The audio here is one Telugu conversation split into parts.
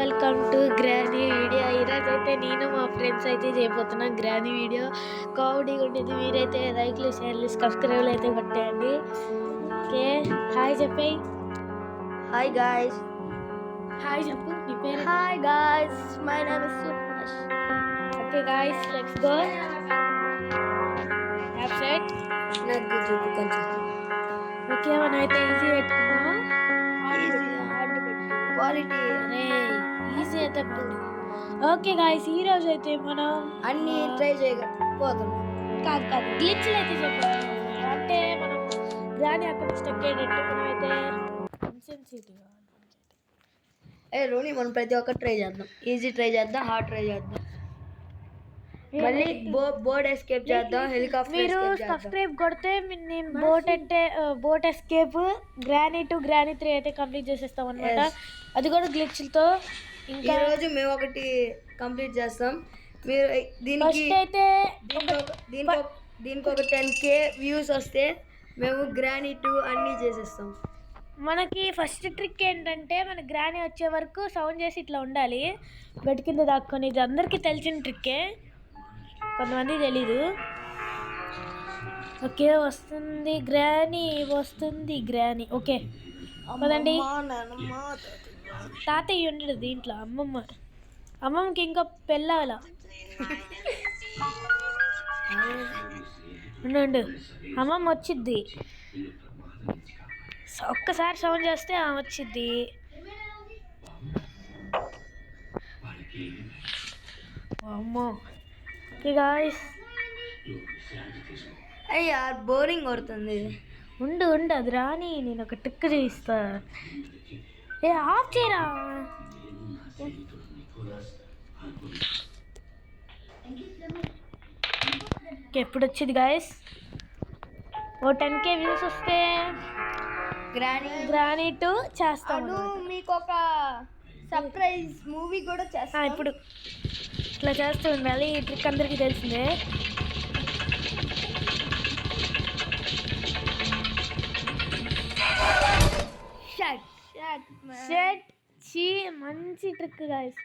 Welcome to granny video. ఈరోజు అయితే నేను మా ఫ్రెండ్స్ అయితే చేయబోతున్నాం గ్రానీ వీడియో. కామెడీగా ఉండేది. మీరైతే లైక్లు షేర్లు సబ్స్క్రైబ్లు అయితే కొట్టేయండి. ఓకే, హాయ్ చెప్పేయి. Hi guys. హాయ్ చెప్పు, నీ పేరు? Hi guys, my name is Subhash. Okay guys, let's go. Have set నాకు చూపు కొంచెం. ఓకే, మనం అయితే ఈజీ పెట్టుకున్నాం. క్వాలిటీ అరే ఈజీ అయితే పెట్టు. ఓకే గాయ్స్, ఈరోజు అయితే మనం అన్ని ట్రై చేయకపోతున్నాం. కాదు గ్లిచ్లు అయితే చెప్పాలి. అంటే మనం గ్రానీ అక్కడ స్టక్ అయ్యేటట్టు మనమైతే ఇన్సెన్సిటివ్. రోని మనం ప్రతి ఒక్కటి ట్రై చేద్దాం. ఈజీ ట్రై చేద్దాం, హార్డ్ ట్రై చేద్దాం, మళ్ళీ బోర్డ్ ఎస్కేప్ చేద్దాం, హెలికాప్టర్. మీరు సబ్స్క్రైబ్ కొడితే నేను బోట్ ఎస్కేప్ గ్రానీ 2 గ్రానీ 3 అయితే కంప్లీట్ చేసేస్తాం అనమాట. అది కూడా గ్లిచ్లతో. ఇంకా ఈరోజు మేము ఒకటి కంప్లీట్ చేస్తాం. మీరు దీనికి అయితే దీనికి ఒక 10K వ్యూస్ వస్తే మేము గ్రానీ 2 అన్నీ చేసేస్తాం. మనకి ఫస్ట్ ట్రిక్ ఏంటంటే మన గ్రానీ వచ్చే వరకు సౌండ్ చేసి ఇట్లా ఉండాలి బెడ్ కింద దాక్కొని. ఇది అందరికీ తెలిసిన ట్రిక్కే, కొంతమంది తెలీదు. ఓకే, వస్తుంది గ్రానీ. ఓకే కదండి. తాతయ్య ఉండడు దీంట్లో, అమ్మమ్మకి ఇంకా పెళ్ళాల. ఉండు, అమ్మమ్మ వచ్చిద్ది. ఒక్కసారి సౌండ్ చేస్తే వచ్చిద్ది. అమ్మో. ఓకే గాయ్స్, అయ్యా బోరింగ్ కొడుతుంది. ఉండు అది రాని, నేను ఒక ట్రిక్ చూపిస్తా. ఆఫ్ చేయరా. ఎప్పుడు వచ్చింది గాయస్? ఓ 10K వ్యూస్ వస్తే గ్రానీ 2 చేస్తాను. మీకు ఒక సర్ప్రైజ్ మూవీ కూడా చేస్తాను. ఇప్పుడు ఇట్లా చేస్తూ ఉండాలి. ఈ ట్రిక్ అందరికీ తెలిసిందే. మంచి ట్రిక్ గాయస్.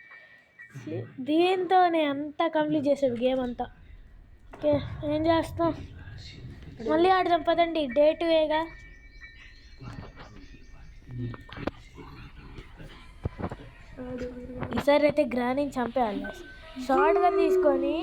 దీంతోనే అంతా కంప్లీట్ చేసాడు గేమ్ అంతా. ఓకే, ఏం చేస్తాం, మళ్ళీ ఆడదాం పదండి. డే 2ఏగా. ఈసారి అయితే గ్రానీని చంపేయాలి. షార్ట్ గన్ తీసుకొని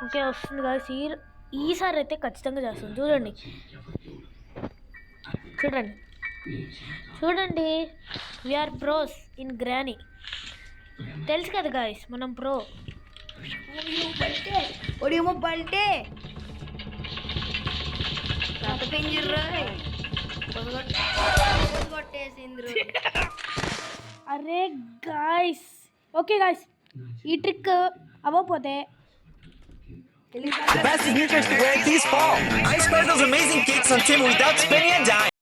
ఓకే వస్తుంది కదా. ఈసారి అయితే ఖచ్చితంగా చేస్తాం. చూడండి వీఆర్ ప్రోస్ ఇన్ గ్రానీ. తెలుసు కదా గాయస్, మనం ప్రో. బల్టే అరే గాయస్. ఓకే గాయస్, ఈ ట్రిక్ అవ్వకపోతే The best sneakers to wear this fall. I spread those amazing kicks on Tim without spinning a dime.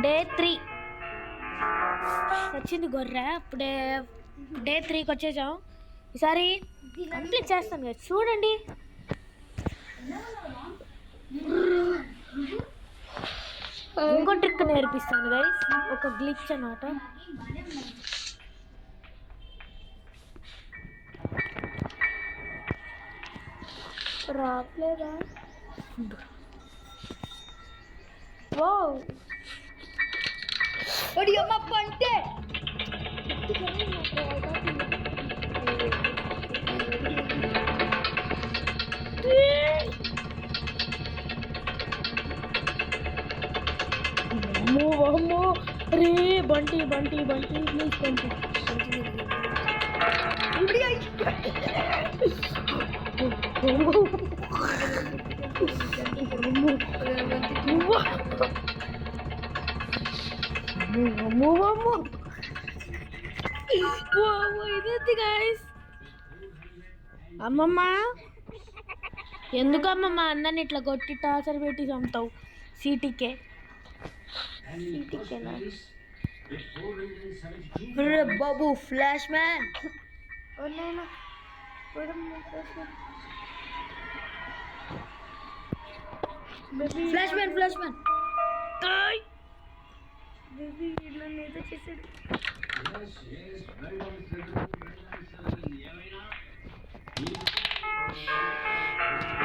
Day 3 వచ్చింది గొర్రె. అప్పుడే డే 3కి వచ్చేసాం. ఈసారి కంప్లీట్ చేస్తాను కదా, చూడండి. ఇంకో ట్రిక్ నేర్పిస్తాను గైస్, ఒక గ్లిచ్ అన్నమాట. రాట్లేదా? వావ్, పంటే అమ్మో రే. బంటి ప్లీజ్ బంటి. ఇదేంటి గాయస్? అమ్మమ్మ ఎందుకమ్మా మా అన్నని ఇట్లా కొట్టి టార్చర్ పెట్టి చంపుతావు? సిటీకే బాబు ఫ్లాష్ మ్యాన్ ఫ్లాష్ మ్యాన్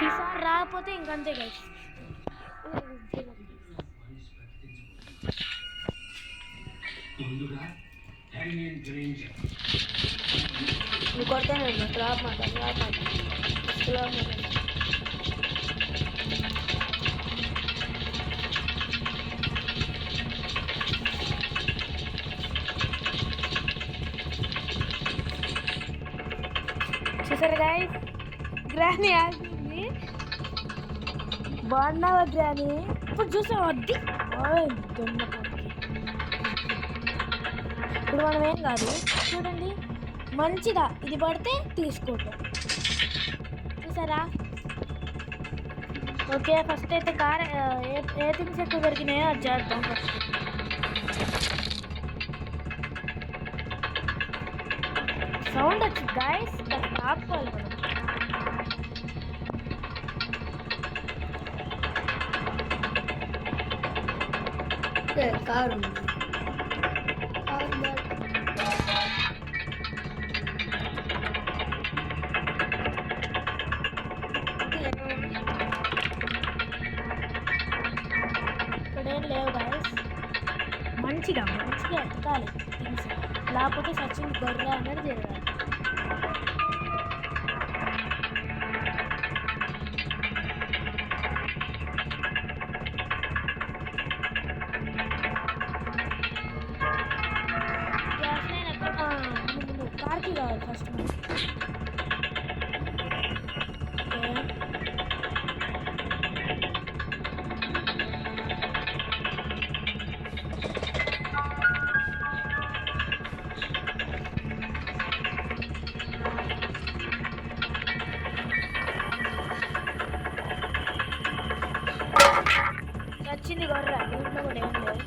ఈసారి రాకపోతే ఇంకంతే గైస్. నువ్వు కొడతాను క్లాప్ మాట చూసారు గైస్, గ్రాని ఆగింది. బాగున్నావా గ్రాని? ఇప్పుడు చూసావు వద్ది దొంగ పొంగి. ఇప్పుడు మనం ఏం కాదు చూడండి, మంచిగా ఇది పడితే తీసుకోవటం. చూసారా? ఓకే, ఫస్ట్ అయితే కార్ ఏ థింగ్స్ ఎక్కువ దొరికినాయో అది చేద్దాం ఫస్ట్. సౌండ్ వచ్చింది గాయస్, ఆపుకోవాలి మనం. కారు ఇక్కడేం లేవు గాయస్. మంచిగా ఎత్తుకాలి థింగ్స్, లేకపోతే సచిన్ గొర్రె అన్నది జరగాలి. కార్కి కావాలి ఫస్ట్. వచ్చింది గొర్రె, ఇంట్లో కూడా ఏం లేదు.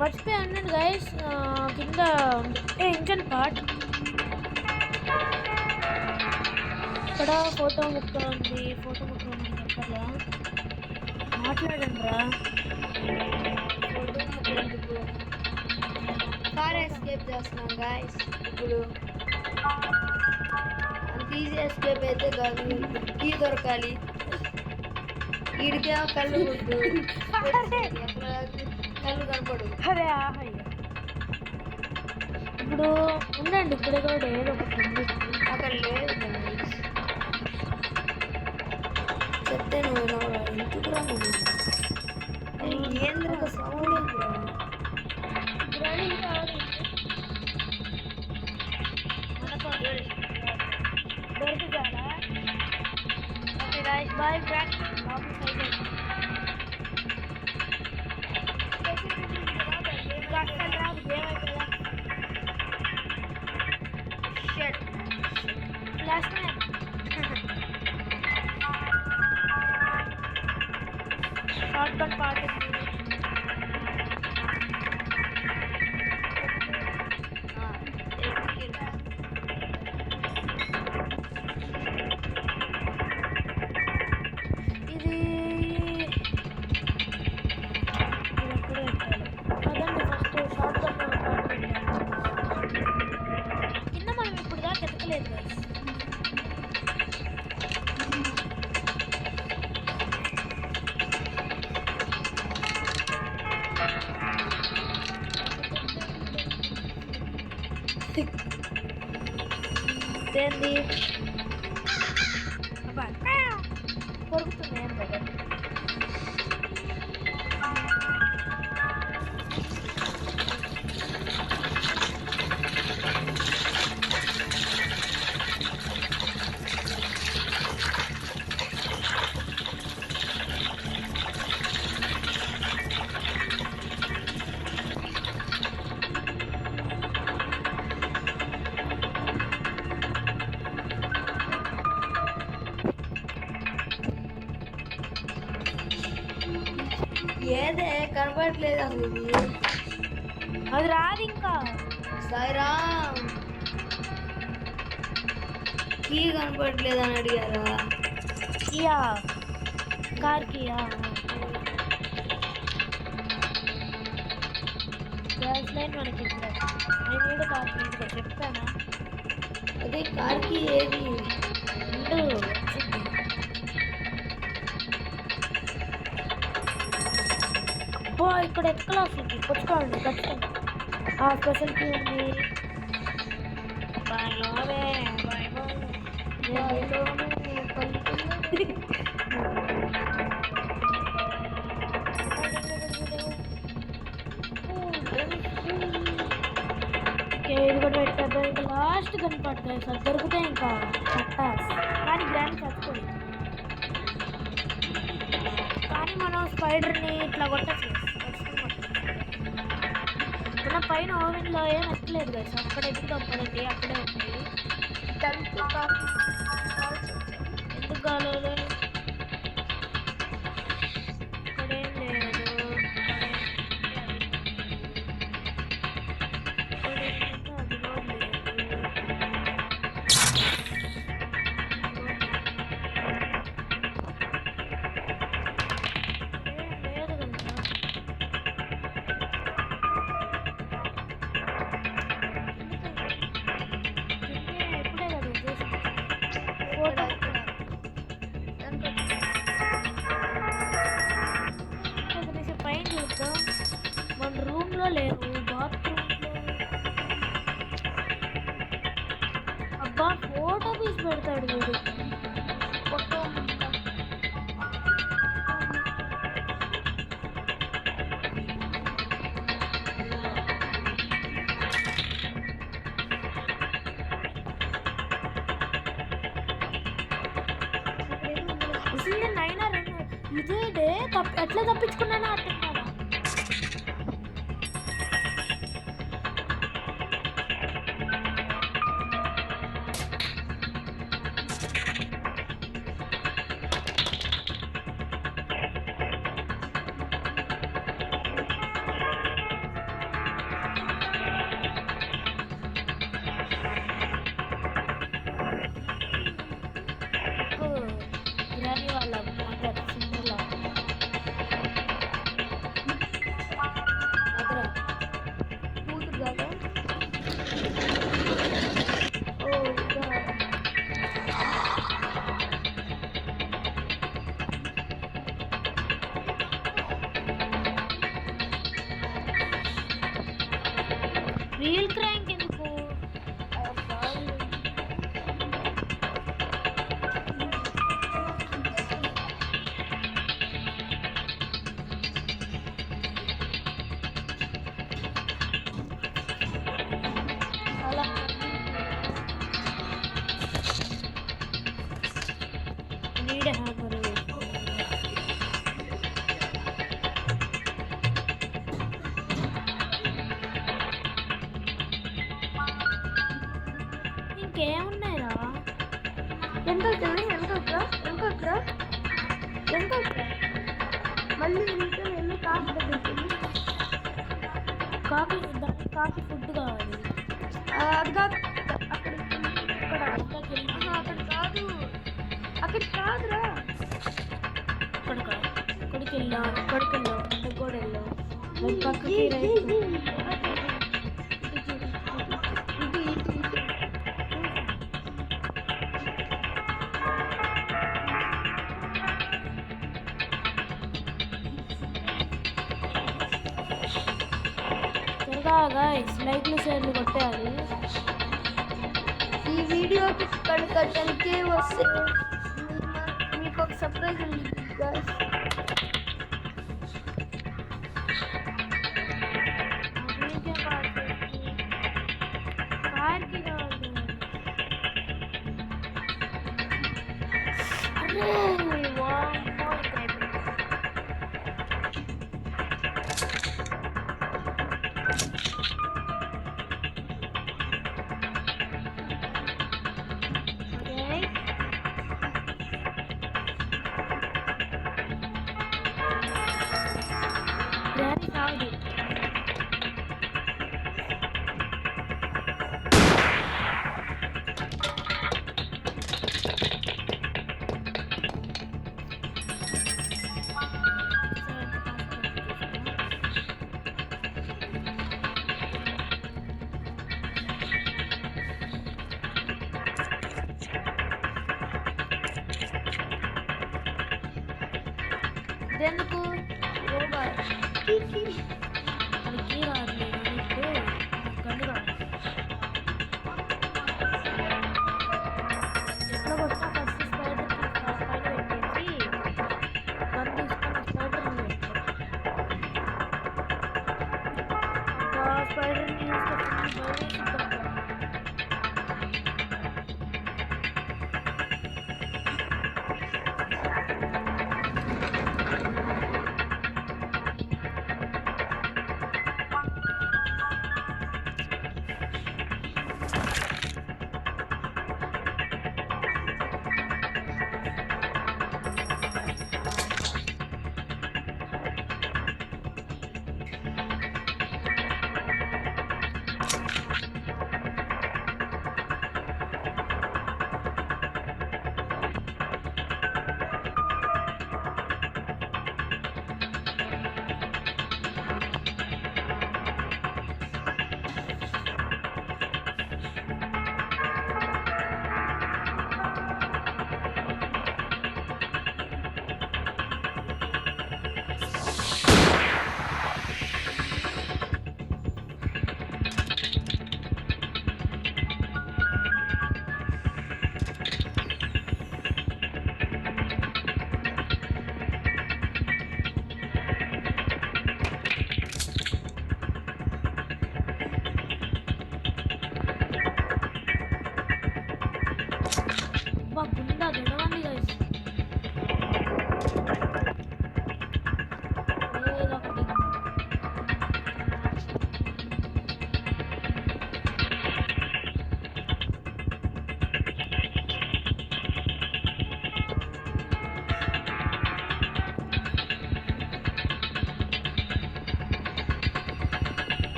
మర్చిపోయి అన్నాను గైస్, కింద ఇంజన్ పార్ట్. ఇక్కడ ఫోటో ముక్క ఉంది, దగ్గరలో మాట్లాడండి రా. కార్ ఎస్కేప్ చేస్తున్నాం గాయస్. ఇప్పుడు అంత ఈజీ ఎస్కేప్ అయితే కాదు, కీ దొరకాలి. వీడికేమో కళ్ళు గుడ్డు, కళ్ళు కనపడు. అరే ఆహయ్య, ఇప్పుడు ఉండండి, ఇక్కడ కూడా ఏదో ఒకటి ఉంది. అక్కడ లేదు guys. చెప్తే నువ్వు ఎందుకురా నువ్వు ఏంద్ర సౌండ్ ఏంద్రా? దొరుకుతారా? Okay guys, bye friends. Last man. Shotgun part is ఏంది కొరుకుతుంది ఏం కదా. ఏదే కనపడట్లేదు అసలు ఇది. అది రాదు ఇంకా. సాయిరామ్ కీ కనపడట్లేదు అని అడిగారా? Kia car Kia gas line మనకి ఇక్కడ. నేను కూడా కార్ కి ఇక్కడ చెప్పానా? అదే కార్కి ఏది? ఉండు వచ్చింది. అబ్బా ఇక్కడ ఎత్తుకలా వస్తుంది. పుచ్చుకోండి ఖచ్చితంగా. ఆ స్పెషల్ కీ ఉంది. బాయ్లోనే ఇది కూడా పెట్టేద్దాం. ఇంకా లాస్ట్ కనపడతాయి సార్, దొరుకుతాయి ఇంకా పట్టాస్. కానీ గ్రాండ్ చచ్చిపోయి, కానీ మనం స్పైడర్ని ఇట్లా కొట్టచ్చు. మన పైన ఓవెన్లో ఏం ఎక్కలేదు కదా సార్, అక్కడ ఎత్తుదాం పదండి. అక్కడే ఉంది. ఎందుకు కాలేదు? ఇక్కడేం లేదు. పైన చూద్దాం. మన రూమ్ లో లేవు, బాత్రూమ్ లో. అబ్బా ఫోటో పీస్ పెడతాడు వీడు. ఫోటో నైనా రెండు ఇదే డే ఎట్లా తప్పించుకున్నానా అర్థం కాదా? గ్రాని వాళ్ళ మదర్ సింగిల్ కూతురు కాదా? ఓ ఇంకా వీల్ క్రాంక్ ఎందుకు? అలా నీడ హ్యామర్. ఇంకేమున్నాయిరా? ఎంత వచ్చింది? ఎంత వచ్చా? ఎంత వచ్చా? ఎంత వచ్చా? మళ్ళీ రిటర్న్ వెళ్ళి కాఫీ దగ్గరికి కాఫీ కాఫీ ఫుడ్ కావాలి. అది కాదు, అక్కడ ఇక్కడ అక్కడికి వెళ్ళి అక్కడ కాదు, అక్కడ కాదురా. అక్కడికి వెళ్ళాం. అక్కడికి కూడా వెళ్ళాం. పక్కకి రైట్. త్వరగా లైక్లు షేర్లు కొట్టేయాలి. ఈ వీడియోకి కనుక 10K వస్తే మీకు ఒక సర్ప్రైజ్ ఉంది guys. కార్కి కావాలి. అరే వామ్మో, ఇక్కడ అయిపోయింది. ఓకే ఇదెందుకు మనకి రాదులే కానీ ఇప్పుడు గన్ను కాదు. ఎట్లా కొట్టినా ఫస్ట్ స్పైడర్ పైన పెట్టేసి గన్ తీసుకొని స్పైడర్ స్పైడర్ గుండా గెలవండి గైస్. ఏదో ఒకటి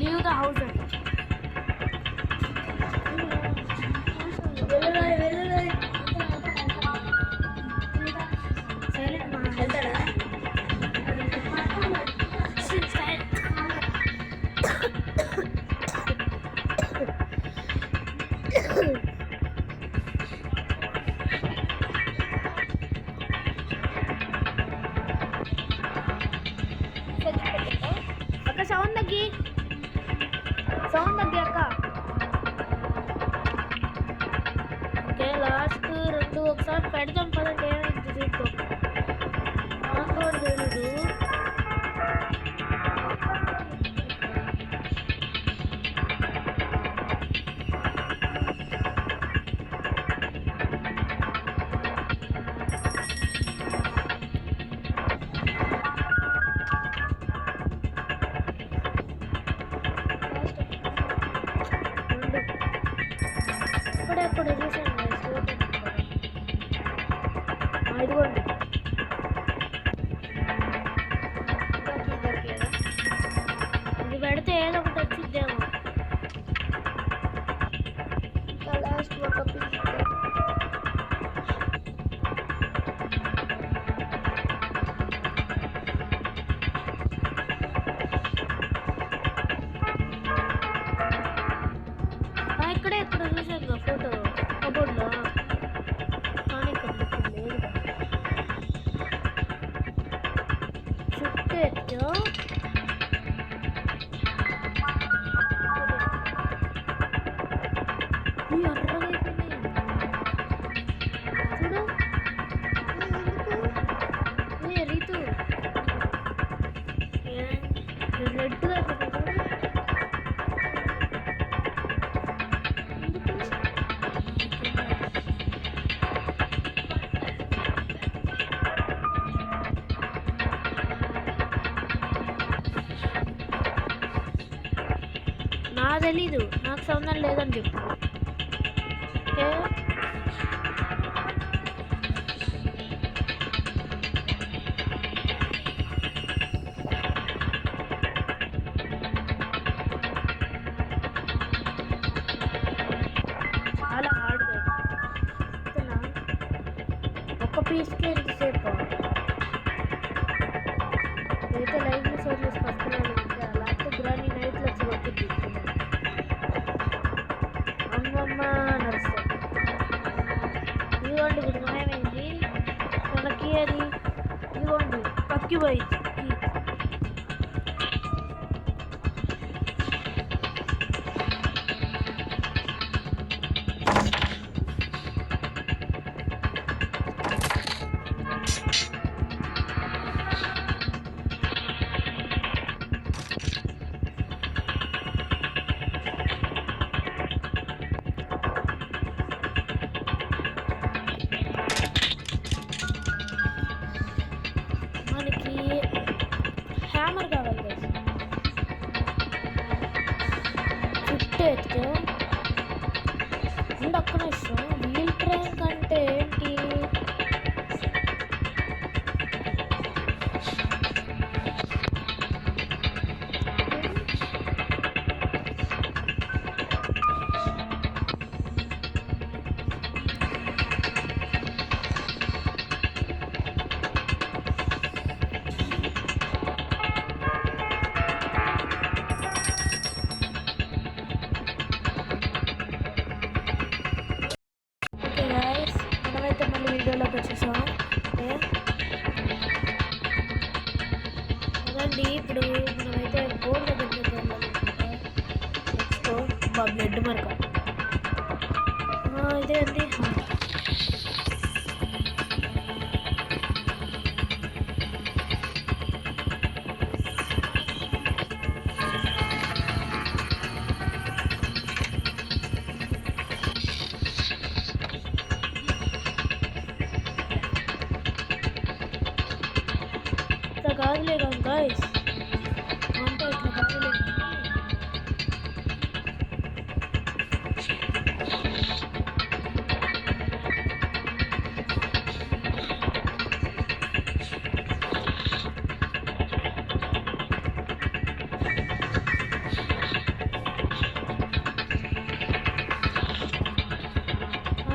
leave the house and అక్క సౌండ్ తగ్గి అక్క. ఓకే లాస్ట్ 2 ఒకసారి పెడతాం పదండి. ఏమైంది దీంతో నాకు కూడా తెలీదు. ఇక్కడే చూసాను ఇదిగోండి. ఇది పెడితే ఏదో ఒకటి వచ్చిద్దేమో. లాస్ట్ ఒక పీస్ ఇక్కడే ఇక్కడ చూసాను ఫోటో కబోర్డ్లో, కానీ ఇక్కడ లేదు. చుట్టూ ఎత్తు నాకు తెలీదు, నాకు సంబంధం లేదని చెప్పు. ఓకే చాలా హార్డ్ ఒక్క పీస్కి ఎంతసేపు అయితే లైవ్లో షేర్ చేసి పట్టుకున్నాను. లేకపోతే గ్రాని నైట్లో వచ్చి కొట్టి అమ్మమ్మ నడుస్తుంది. ఇదిగోండి ఇప్పుడు మాయమైంది మనకి, అది ఇదిగోండి పక్కి పోయింది. మనకి హ్యామర్ కావాలి గైస్. చుట్టూ ఎత్తే అండ్ ఒక్క నిమిషం, వీల్ ట్రైన్ కంటే ఏంటి వీడియోలోకి వచ్చేసాం. అదండి ఇప్పుడు మనమైతే బోర్డు దగ్గరికి వెళ్ళాలనుకుంటే నెక్స్ట్ మా బ్లడ్ మరక ఇదే అండి. కాదులే గాయస్, అంటే ఇట్లా కాదులే.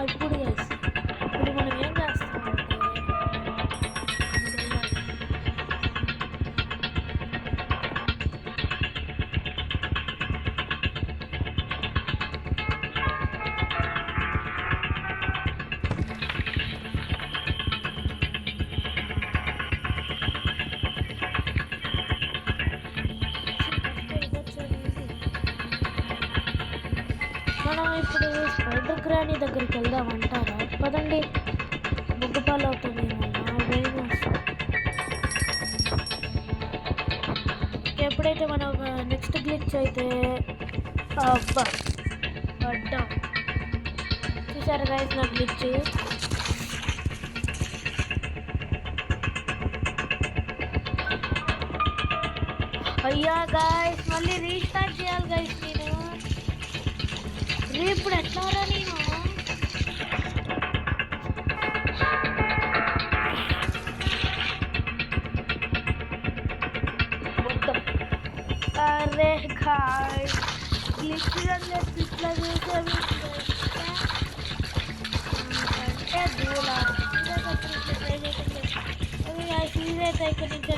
ఇప్పుడు గైస్, ఇప్పుడు మనం ఏం చేస్తామంటే మనం ఇప్పుడు స్పైడర్ గ్రానీ దగ్గరికి వెళ్దాం అంటారా? పదండి, బుగ్గపాలు అవుతుంది. ఎప్పుడైతే మనం నెక్స్ట్ గ్లిచ్ అయితే అబ్బా పడ్డాం. చూసారా గైస్ నా గ్లిచ్? అయ్యా గైస్, మళ్ళీ రీస్టార్ట్ చేయాలి గైస్. నేను ఇప్పుడు ఎట్లారా నేను అరే గాయ్స్, గ్లిచ్ ఇట్లా చేసేవి అంటే దూలా ఇదైతే ఇక్కడ నుంచి